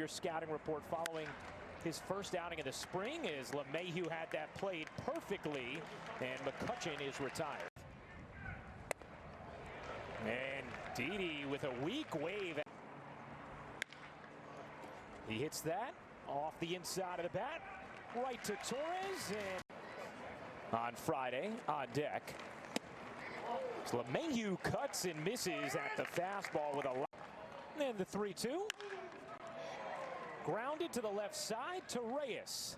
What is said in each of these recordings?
your scouting report following his first outing of the spring is LeMahieu had that played perfectly, and McCutchen is retired. And Didi with a weak wave. He hits that off the inside of the bat, right to Torres, and on Friday on deck. So LeMahieu cuts and misses at the fastball with a and the 3-2. Grounded to the left side to Reyes.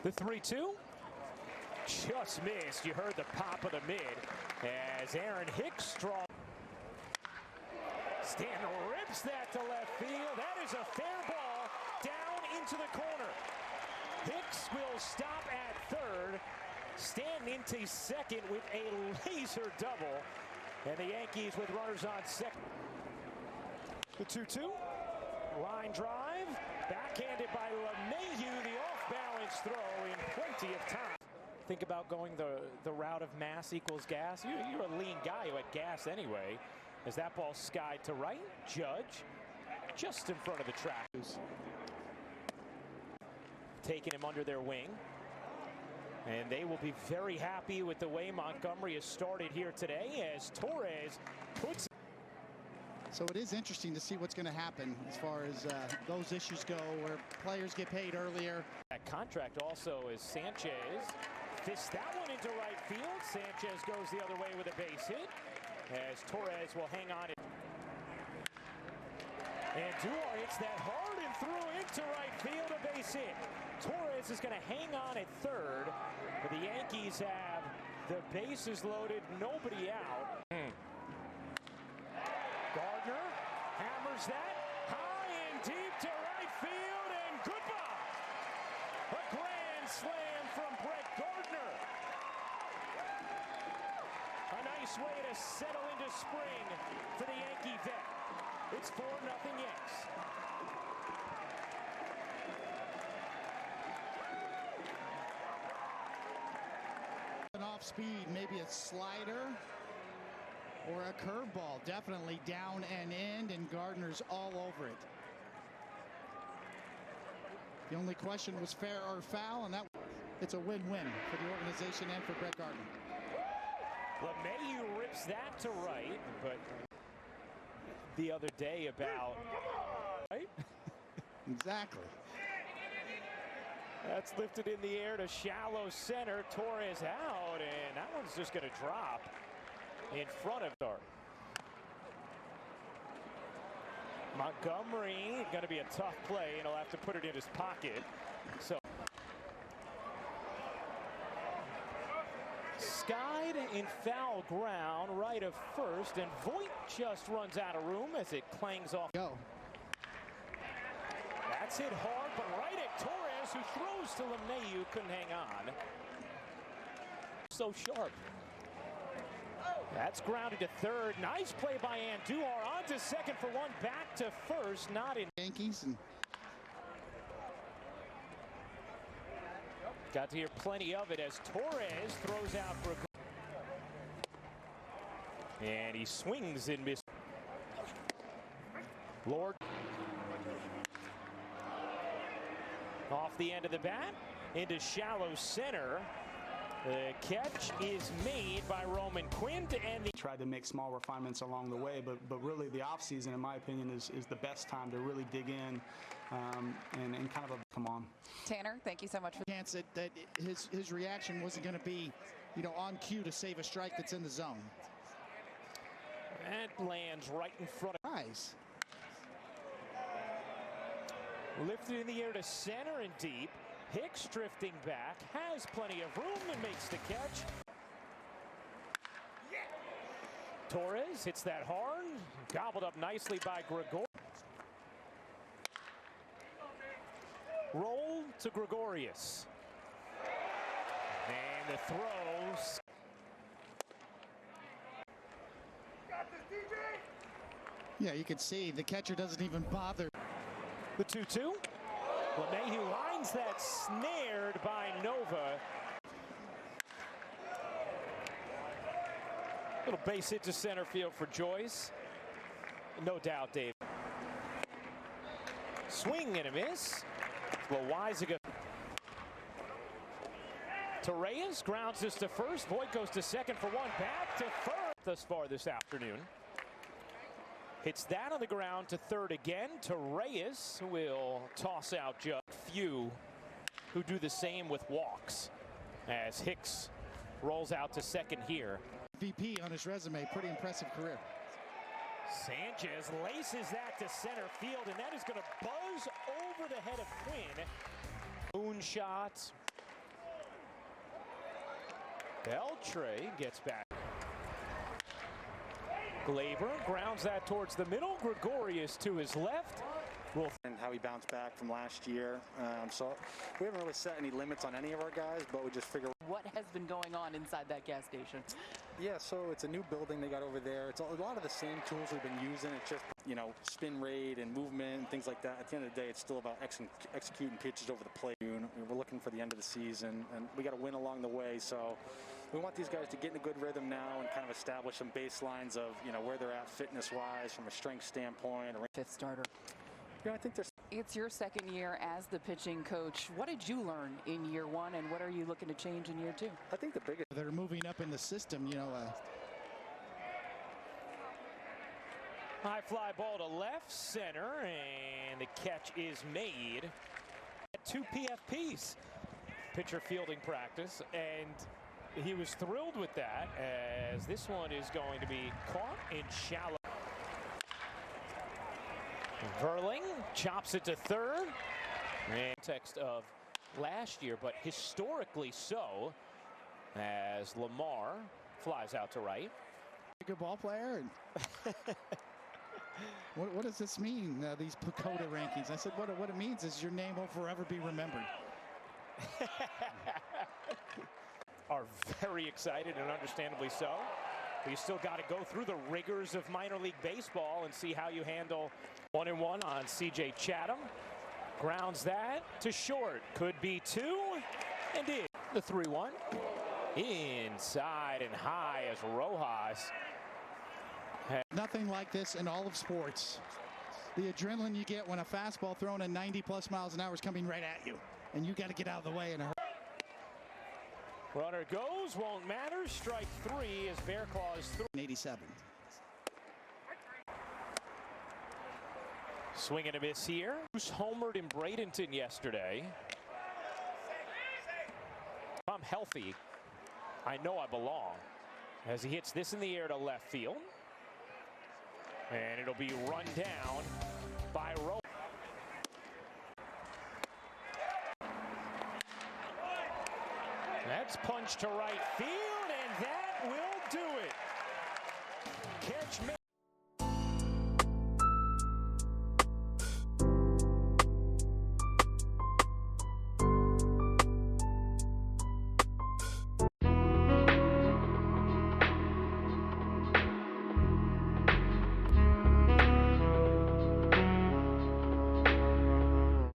The 3-2. Just missed. You heard the pop of the mid as Aaron Hicks draws. Stanton rips that to left field. That is a fair ball down into the corner. Hicks will stop at third. Stanton into second with a laser double. And the Yankees with runners on second. The 2-2. Line drive. Backhanded by LeMahieu. The off-balance throw in plenty of time. Think about going the route of mass equals gas. You're a lean guy. You had gas anyway. As that ball skied to right. Judge just in front of the track. Taking him under their wing. And they will be very happy with the way Montgomery has started here today as Torres puts. So it is interesting to see what's going to happen as far as those issues go where players get paid earlier. That contract also is Sanchez. Fists that one into right field. Sanchez goes the other way with a base hit as Torres will hang on. And Duar hits that hard and threw into right field, a base hit. Torres is going to hang on at third, but the Yankees have the bases loaded, nobody out. Gardner hammers that high and deep to right field, and goodbye. A grand slam from Brett Gardner. A nice way to settle into spring for the Yankee vet. It's 4-0 Yanks. Off speed, maybe a slider or a curveball. Definitely down and in, and Gardner's all over it. The only question was fair or foul, and that it's a win-win for the organization and for Brett Gardner. LeMahieu rips that to right, but the other day about right? Exactly. That's lifted in the air to shallow center. Torres out, and that one's just going to drop in front of Dart. Montgomery going to be a tough play, and he'll have to put it in his pocket. So skied in foul ground, right of first, and Voit just runs out of room as it clangs off. Go. That's hit hard, but right at Torres, who throws to LeMahieu, couldn't hang on. So sharp. That's grounded to third. Nice play by Andujar. On to second for one. Back to first. Not in. Yankees. And got to hear plenty of it as Torres throws out for a. And he swings and misses. Lord. Off the end of the bat into shallow center. The catch is made by Roman Quinn to end the. Tried to make small refinements along the way, but really the offseason, in my opinion, is the best time to really dig in and kind of come on. Tanner, thank you so much for the chance that his reaction wasn't going to be, on cue to save a strike that's in the zone. That lands right in front of. Nice. Lifted in the air to center and deep. Hicks drifting back, has plenty of room and makes the catch. Torres hits that hard, gobbled up nicely by Gregor. Roll to Gregorius. And the throws. Yeah, you can see the catcher doesn't even bother. The 2-2. LeMahieu lines that, snared by Nova. Little base hit to center field for Joyce. No doubt, Dave. Swing and a miss. Loizaga to Reyes, grounds this to first. Voit goes to second for one, back to first thus far this afternoon. Hits that on the ground to third again to Reyes, who will toss out just few who do the same with walks as Hicks rolls out to second here. VP on his resume, pretty impressive career. Sanchez laces that to center field, and that is going to buzz over the head of Quinn. Moonshot. Beltre gets back. Glaber grounds that towards the middle. Gregorius to his left. And how he bounced back from last year. So we haven't really set any limits on any of our guys, but we just figure. What has been going on inside that gas station? Yeah, so it's a new building they got over there. It's a lot of the same tools we've been using. It's just, you know, spin rate and movement and things like that. At the end of the day, it's still about executing pitches over the plate. We're looking for the end of the season, and we got to win along the way. So we want these guys to get in a good rhythm now and kind of establish some baselines of, you know, where they're at fitness-wise from a strength standpoint. Fifth starter. Yeah, I think there's. It's your second year as the pitching coach. What did you learn in year one, and what are you looking to change in year two? I think the biggest. They're moving up in the system, you know. High fly ball to left center, and the catch is made. 2 PFPs. Pitcher fielding practice, and he was thrilled with that, as this one is going to be caught in shallow. Verling chops it to third. In context of last year, but historically so, as Lamar flies out to right. Good ball player. And what does this mean, these PECOTA rankings? I said what it means is your name will forever be remembered. Are very excited, and understandably so. But you still got to go through the rigors of minor league baseball and see how you handle 1-1 on CJ Chatham. Grounds that to short. Could be 2, and in the 3-1. Inside and high as Rojas. Nothing like this in all of sports. The adrenaline you get when a fastball thrown at 90+ miles an hour is coming right at you, and you got to get out of the way in a hurry. Runner goes, won't matter. Strike 3 as Bearclaw is through. 87. Swing and a miss here. Who's homered in Bradenton yesterday? If I'm healthy, I know I belong. As he hits this in the air to left field. And it'll be run down by Rowe. That's punched to right field, and that will do it. Catch made.